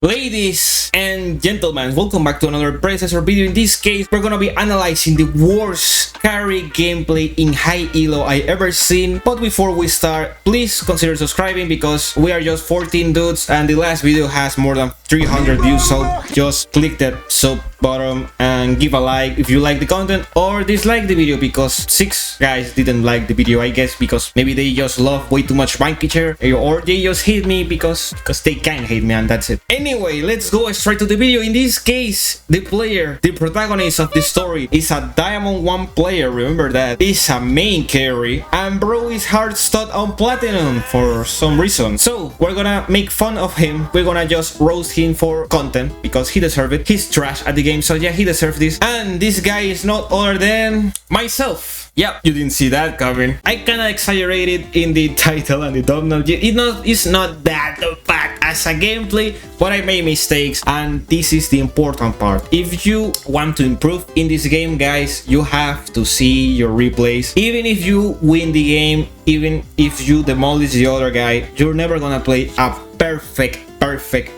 Ladies and gentlemen, welcome back to another predecessor video. In this case, we're gonna be analyzing the worst carry gameplay in high elo I ever seen. But before we start, please consider subscribing because we are just 14 dudes and the last video has more than 300 views. So just click that sub button and give a like if you like the content, or dislike the video because 6 guys didn't like the video, I guess, because maybe they just love way too much Minecraft, or they just hate me because they can hate me, and that's it. Anyway, let's go straight to the video. In this case, the protagonist of the story is a Diamond 1 player, remember that. Is a main carry, and bro is hard stuck on Platinum for some reason. So we're gonna make fun of him, we're gonna just roast him for content because he deserves it. He's trash at the game, so yeah, he deserves this. And this guy is not other than myself. Yep, you didn't see that coming. I kinda exaggerated in the title and the thumbnail. It's not that bad as a gameplay, but I made mistakes, and this is the important part. If you want to improve in this game, guys, you have to see your replays. Even if you win the game, even if you demolish the other guy, you're never gonna play a perfect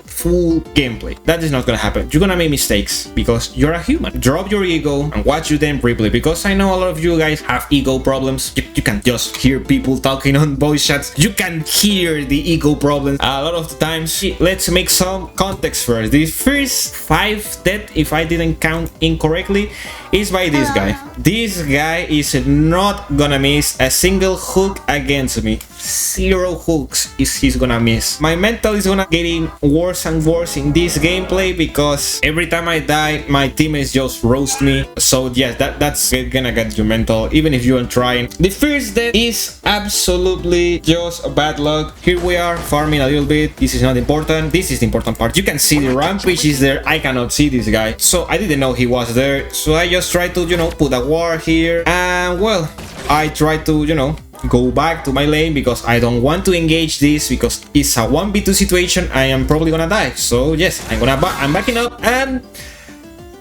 full gameplay. That is not gonna happen. You're gonna make mistakes because you're a human. Drop your ego and watch you then replay, because I know a lot of you guys have ego problems. You can just hear people talking on voice chats. You can hear the ego problems a lot of the times. Let's make some context first. The first 5 deaths, if I didn't count incorrectly, is by this guy. This guy is not gonna miss a single hook against me. 0 hooks is he's gonna miss. My mental is gonna getting worse and worse in this gameplay because every time I die, my teammates just roast me. So yes, that's gonna get you mental even if you aren't trying. The first death is absolutely just bad luck. Here we are farming a little bit. This is not important. This is the important part. You can see the rampage is there. I cannot see this guy, so I didn't know he was there. So I just tried to, put a ward here, and well, I tried to, go back to my lane because I don't want to engage this because it's a 1v2 situation. I am probably gonna die. So yes, I'm backing up, and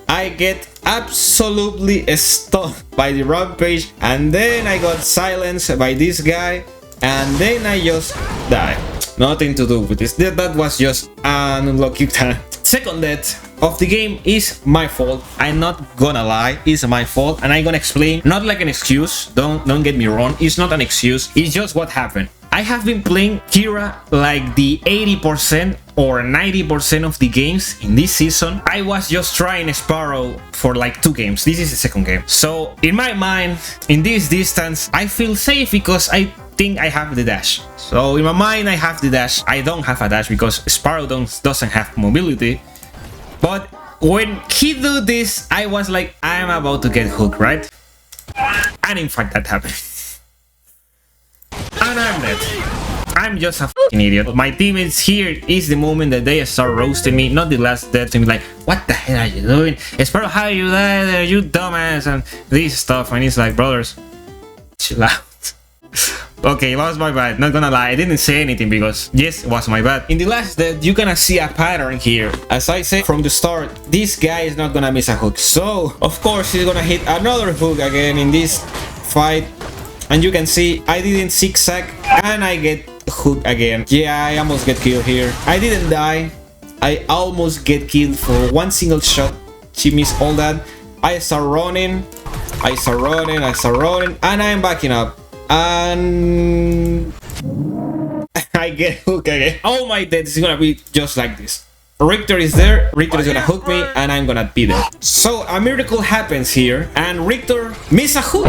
I get absolutely stunned by the rampage, and then I got silenced by this guy, and then I just die. Nothing to do with this. That was just an unlucky time. Second death of the game is my fault. I'm not gonna lie, it's my fault, and I'm gonna explain. Not like an excuse, don't get me wrong, it's not an excuse, it's just what happened. I have been playing Kira like the 80% or 90% of the games in this season. I was just trying Sparrow for like 2 games. This is the second game. So in my mind, in this distance, I feel safe because I think I have the dash. So in my mind, I have the dash. I don't have a dash because Sparrow doesn't have mobility. But when he do this, I was like, I'm about to get hooked, right? And in fact, that happened. And I'm dead. I'm just a fucking idiot. My teammates here is the moment that they start roasting me, not the last death, to be like, what the hell are you doing? Sparrow, how you die there, you dumbass, and this stuff. And it's like, brothers, chill out. Okay, it was my bad, not gonna lie, I didn't say anything because yes, it was my bad. In the last death, you're gonna see a pattern here. As I said from the start, this guy is not gonna miss a hook. So, of course, he's gonna hit another hook again in this fight. And you can see, I didn't zigzag and I get hooked again. Yeah, I almost get killed here. I didn't die. I almost get killed for 1 single shot. She missed all that. I start running, and I'm backing up. And I get hooked again. All my deaths is gonna be just like this. Richter is there, Richter is gonna hook me, and I'm gonna be there. So a miracle happens here, and Richter missed a hook.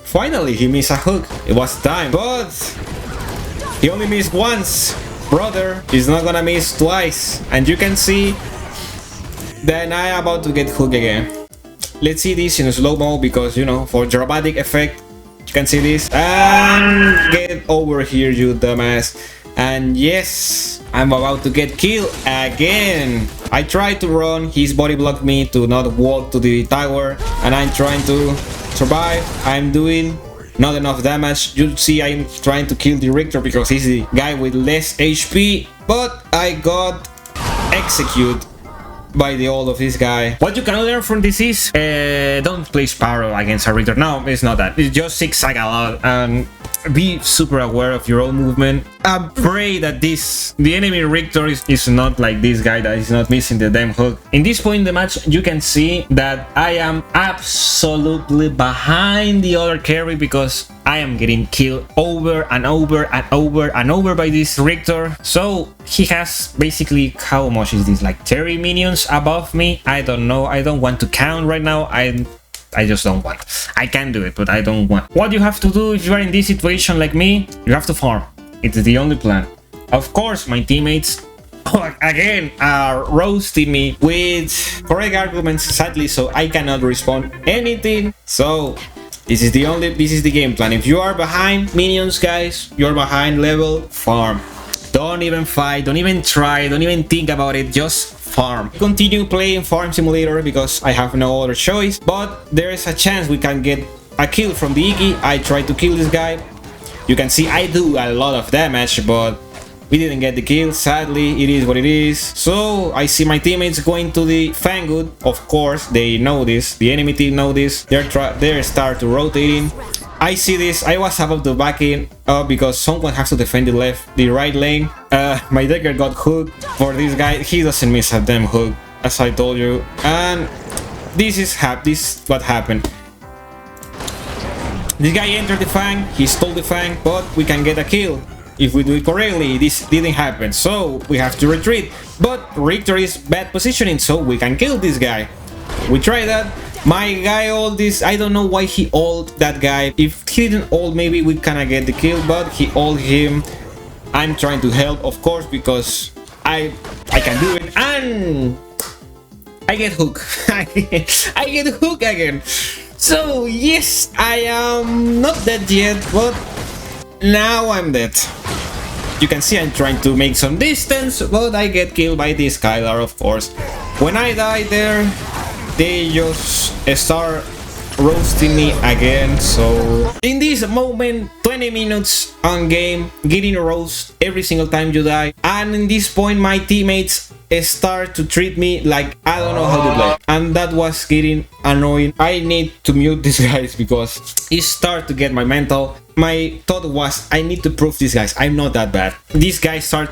Finally, he missed a hook. It was time, but he only missed once. Brother is not gonna miss twice, and you can see that I'm about to get hooked again. Let's see this in slow-mo because, for dramatic effect. You can see this, and get over here, you dumbass. And yes, I'm about to get killed again. I tried to run, his body blocked me to not walk to the tower, and I'm trying to survive. I'm doing not enough damage. You see, I'm trying to kill the Richter because he's the guy with less HP, but I got executed by the ult of this guy. What you can learn from this is don't play Sparrow against a Richter. No, it's not that. It's just zigzag a lot, and be super aware of your own movement. I pray that the enemy Richter is not like this guy that is not missing the damn hook. In this point in the match, you can see that I am absolutely behind the other carry because I am getting killed over and over and over and over by this Richter. So he has basically, how much is this, like 30 minions above me? I don't know. I don't want to count right now. I just don't want. I can do it, but I don't want. What you have to do if you are in this situation like me, you have to farm. It's the only plan. Of course, my teammates again are roasting me with correct arguments, sadly, so I cannot respond anything. So this is the game plan. If you are behind minions, guys, you're behind level, farm. Don't even fight, don't even try, don't even think about it, just farm. Continue playing Farm Simulator because I have no other choice, but there is a chance we can get a kill from the Iggy. I tried to kill this guy. You can see I do a lot of damage, but we didn't get the kill. Sadly, it is what it is. So I see my teammates going to the Fanggood. Of course, they know this. The enemy team know this. They start to rotating. I see this. I was about to back in because someone has to defend the right lane. My Decker got hooked for this guy. He doesn't miss a damn hook, as I told you. And this is what happened. This guy entered the Fang. He stole the Fang, but we can get a kill. If we do it correctly, this didn't happen, so we have to retreat. But Richter is bad positioning, so we can kill this guy. We try that. My guy ult this. I don't know why he ult that guy. If he didn't ult, maybe we cannot get the kill, but he ult him. I'm trying to help, of course, because I can do it, and I get hooked. I get hooked again. So yes, I am not dead yet, but now I'm dead. You can see I'm trying to make some distance, but I get killed by this Skylar, of course. When I die there, they just start roasting me again. So in this moment, 20 minutes on game, getting roast every single time you die. And in this point, my teammates start to treat me like I don't know how to play, and that was getting annoying. I need to mute these guys because it started to get my mental. My thought was I need to prove these guys I'm not that bad. These guys start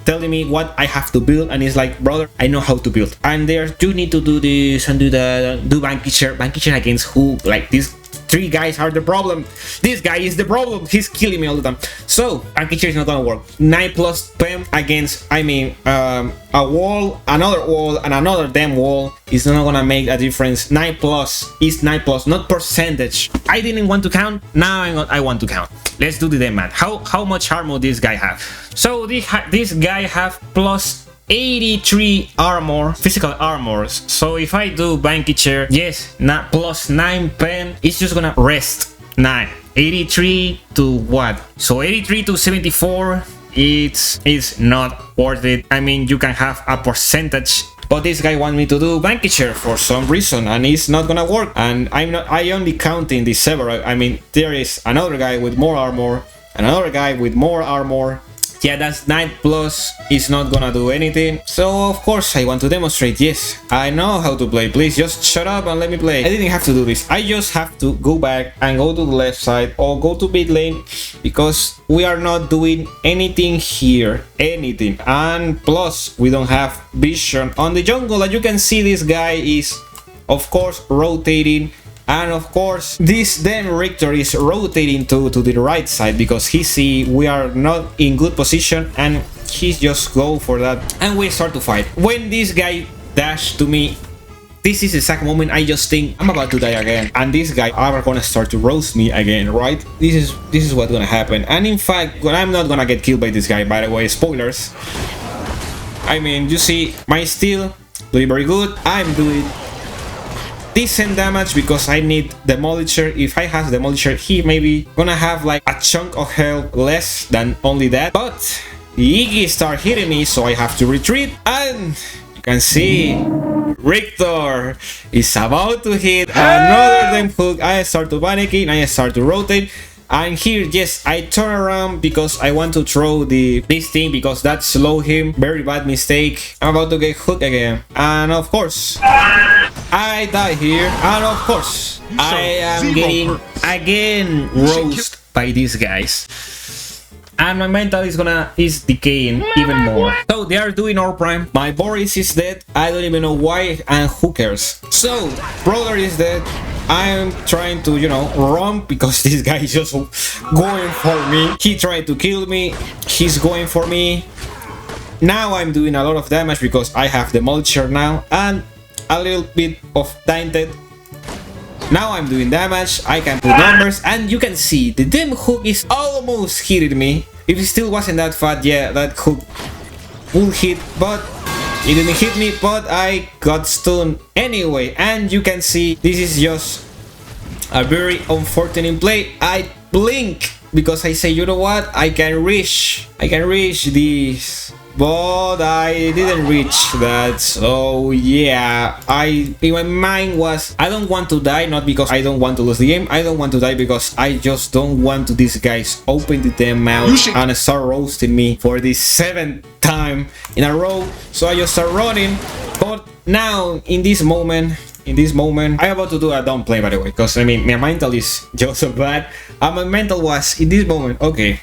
telling me what I have to build, and it's like, brother, I know how to build. And there, you need to do this and do that, do Vanquicher against who? Like these three guys are the problem. This guy is the problem. He's killing me all the time. So Vanquicher is not gonna work. 9+ PEM against, I mean, a wall, another wall, and another damn wall is not gonna make a difference. 9+ is 9+, not percentage. I didn't want to count. Now I want to count. Let's do the damn math. How much armor this guy have? So this guy have plus 83 armor, physical armors. So if I do Vanquicher, yes, plus 9 pen, it's just gonna rest 9. 83 to what? So 83 to 74, it's not worth it. I mean, you can have a percentage, but this guy wants me to do Vanquicher for some reason, and it's not gonna work. And I only counting the several. I mean, there is another guy with more armor, another guy with more armor. Yeah, that's 9+, is not gonna do anything. So of course I want to demonstrate. Yes, I know how to play. Please just shut up and let me play. I didn't have to do this. I just have to go back and go to the left side or go to mid lane, because we are not doing anything here, anything. And plus we don't have vision on the jungle. As you can see, this guy is of course rotating. And of course, this damn Richter is rotating to the right side because he see we are not in good position, and he just go for that. And we start to fight. When this guy dashed to me, this is the exact moment I just think I'm about to die again. And this guy are gonna start to roast me again, right? This is what's gonna happen. And in fact, when I'm not gonna get killed by this guy, by the way, spoilers. I mean, you see, my steel doing very good. I'm doing decent damage because I need Demolisher. If I have Demolisher, he maybe gonna have like a chunk of health less than only that. But the Iggy start hitting me, so I have to retreat. And you can see Richter is about to hit another damn hook. I start to panicking, I start to rotate. And here, yes, I turn around because I want to throw this thing because that slowed him. Very bad mistake. I'm about to get hooked again. And of course, I die here. And of course, I am getting again roasted by these guys. And my mental is decaying even more. So they are doing our prime. My Boris is dead. I don't even know why, and who cares? So brother is dead. I'm trying to, you know, run because this guy is just going for me. He tried to kill me. He's going for me. Now I'm doing a lot of damage because I have the Mulcher now and a little bit of Tainted. Now I'm doing damage, I can put numbers, and you can see the damn hook is almost hitting me. If it still wasn't that fat, yeah, that hook would hit, but it didn't hit me, but I got stunned anyway. And you can see this is just a very unfortunate play. I blink because I say, you know what, I can reach this. But I didn't reach that, so yeah, in my mind was, I don't want to die, not because I don't want to lose the game, I don't want to die because I just don't want to these guys open the damn mouth and start roasting me for the 7th time in a row. So I just start running, but now in this moment, I'm about to do a dumb play, by the way, because I mean, my mental is just so bad, and my mental was, in this moment, okay,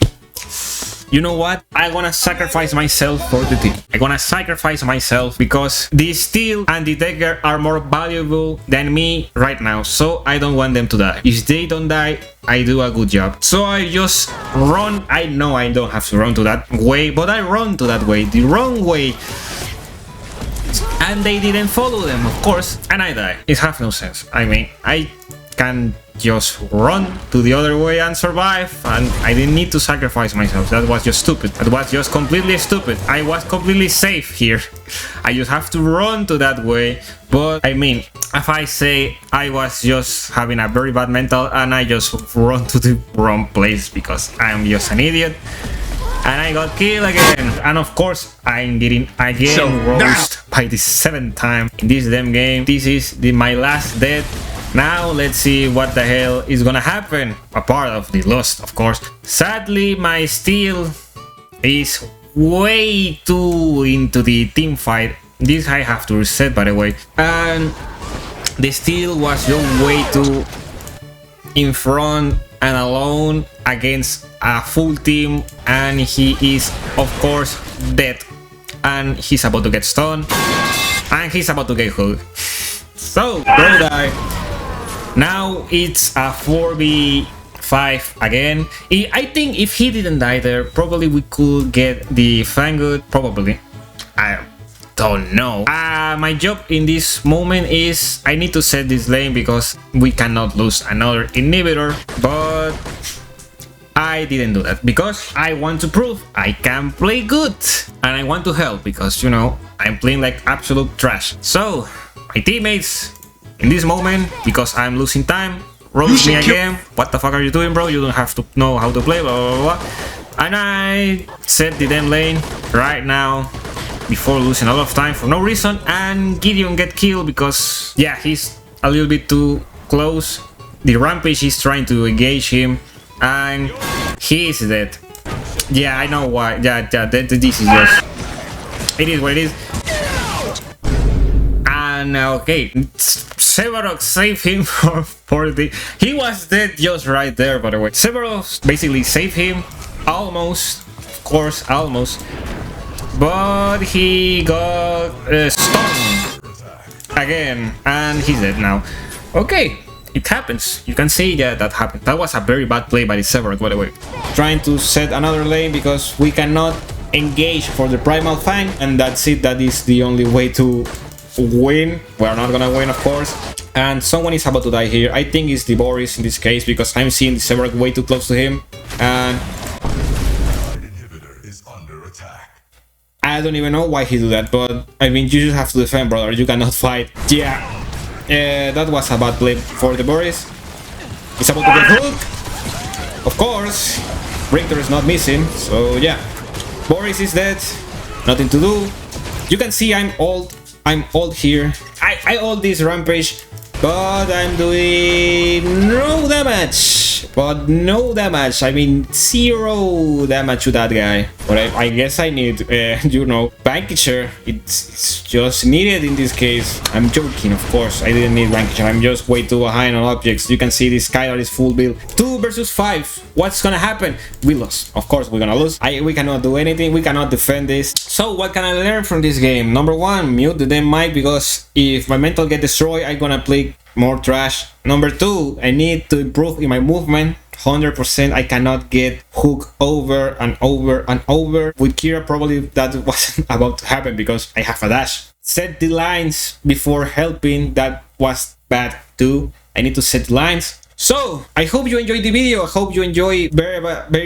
you know what? I wanna sacrifice myself for the team. I wanna sacrifice myself because the Steel and the Dagger are more valuable than me right now. So I don't want them to die. If they don't die, I do a good job. So I just run. I know I don't have to run to that way, but I run to that way, the wrong way. And they didn't follow them, of course, and I die. It has no sense. I mean, I can just run to the other way and survive, and I didn't need to sacrifice myself. That was just stupid. That was just completely stupid. I was completely safe here. I just have to run to that way. But I mean, if I say I was just having a very bad mental and I just run to the wrong place because I'm just an idiot, and I got killed again. And of course, I'm getting again roasted by the 7th time in this damn game. This is my last death. Now let's see what the hell is gonna happen. A part of the loss, of course. Sadly, my Steel is way too into the team fight. This I have to reset, by the way. And the Steel was just way too in front and alone against a full team, and he is of course dead, and he's about to get stunned, and he's about to get hooked. So bro die. Now it's a 4v5 again. I think if he didn't die there, probably we could get the Fanggood. Probably, I don't know. My job in this moment is I need to set this lane because we cannot lose another inhibitor, but I didn't do that because I want to prove I can play good, and I want to help because, you know, I'm playing like absolute trash. So my teammates in this moment, because I'm losing time, roast me again. What the fuck are you doing, bro? You don't have to know how to play, blah blah blah. And I set the damn lane right now before losing a lot of time for no reason, and Gideon get killed because, yeah, he's a little bit too close. The Rampage is trying to engage him, and he is dead. Yeah, I know why. Yeah, this is just, it is what it is. And okay, Severok saved him for the... He was dead just right there, by the way. Severok basically saved him, almost, of course, almost. But he got stunned again, and he's dead now. Okay, it happens. You can see that happened. That was a very bad play by the Severok, by the way. Trying to set another lane because we cannot engage for the Primal Fang, and that's it. That is the only way to win. We are not gonna win, of course, and someone is about to die here. I think it's the Boris in this case because I'm seeing the Severok way too close to him, and I don't even know why he do that, but I mean, you just have to defend, brother. You cannot fight. Yeah, that was a bad play for the Boris. It's about to get hooked, of course. Richter is not missing, so yeah, Boris is dead. Nothing to do. You can see I'm old here. I ult this Rampage, but I'm doing no damage. but no damage. I mean, 0 damage to that guy. But I guess I need, you know, Vanquisher. It's just needed in this case. I'm joking, of course. I didn't need Vanquisher. I'm just way too behind on objects. You can see this Skylar is full build. 2 versus 5. What's gonna happen? We lose. Of course, we're gonna lose. We cannot do anything. We cannot defend this. So what can I learn from this game? Number 1, mute the damn mic, because if my mental get destroyed, I'm gonna play more trash. Number 2, I need to improve in my movement. 100%. I cannot get hooked over and over and over. With Kira, probably that wasn't about to happen because I have a dash. Set the lines before helping. That was bad too. I need to set lines. So I hope you enjoyed the video. I hope you enjoy very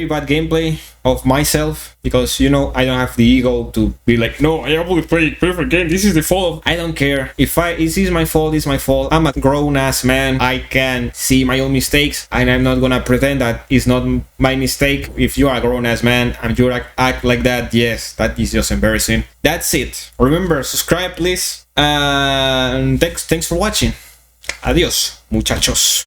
bad gameplay of myself, because you know I don't have the ego to be like, no, I always play perfect game, this is the fault. I don't care. If this is my fault, it's my fault. I'm a grown-ass man. I can see my own mistakes, and I'm not gonna pretend that it's not my mistake. If you are a grown-ass man and you act like that, yes, that is just embarrassing. That's it. Remember, subscribe please, and thanks for watching. Adios, muchachos.